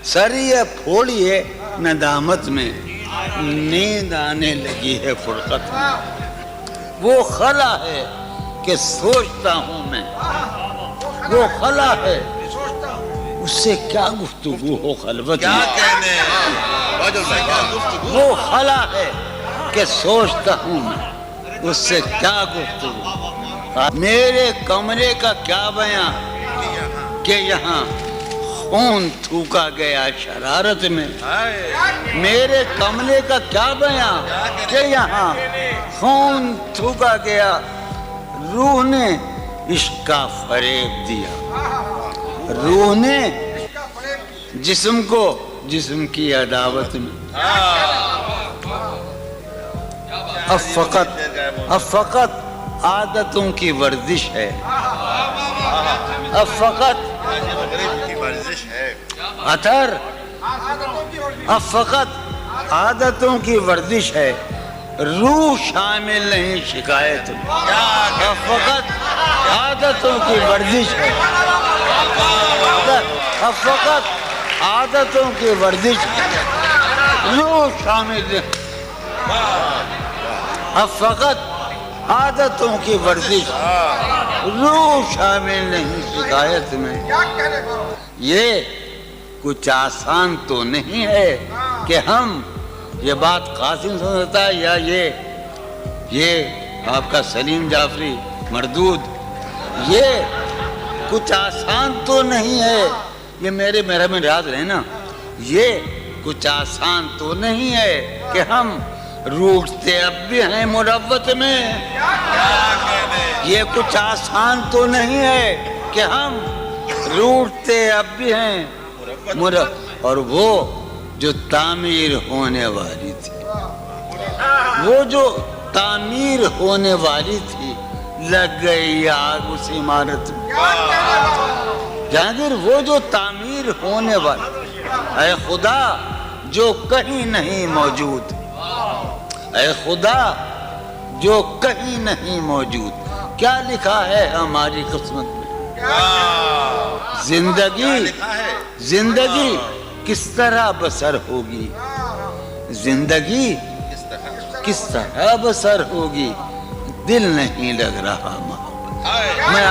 سر یہ پھوڑیے ندامت میں، نیند آنے لگی ہے فرقت میں۔ وہ خلا ہے کہ سوچتا ہوں میں، وہ خلا ہے اس سے کیا گفتگو ہو خلوت میں، وہ خلا ہے کہ سوچتا ہوں میں، اس سے کیا گفتگو۔ میرے کمرے کا کیا بیان کہ یہاں خون تھوکا گیا شرارت میں، میرے کمرے کا کیا بیان کہ یہاں خون تھوکا گیا، روح نے عشق کا فریب دیا، روح نے جسم کو جسم کی عداوت میں۔ اب فقط عادتوں کی ورزش ہے، اب فقط اثر، اب فقط عادتوں کی ورزش ہے، روح شامل نہیں شکایت میں۔ اب فقط عادتوں کی ورزش ہے، اب فقط عادتوں کی ورزش ہے، روح شامل نہیں، اب فقط عادتوں کی ورزش، روح شامل نہیں شکایت میں۔ یہ کچھ آسان تو نہیں ہے کہ ہم، یہ بات قاسم سمجھتا ہے یا یہ آپ کا سلیم جعفری مردود، یہ کچھ آسان تو نہیں ہے، یہ میرے میں یاد رہے نا، یہ کچھ آسان تو نہیں ہے کہ ہم روٹتے اب بھی ہیں مروت میں، یہ کچھ آسان تو نہیں ہے کہ ہم روٹتے اب بھی ہیں اور وہ جو تعمیر ہونے والی تھی، وہ جو تعمیر ہونے والی تھی، لگ گئی آگ اس عمارت میں۔ جہانگیر وہ جو تعمیر ہونے والی، اے خدا جو کہیں نہیں موجود، اے خدا جو کہیں نہیں موجود، کیا لکھا ہے ہماری قسمت میں؟ زندگی کس طرح بسر ہوگی، زندگی کس طرح بسر ہوگی، دل نہیں لگ رہا محبت۔ میں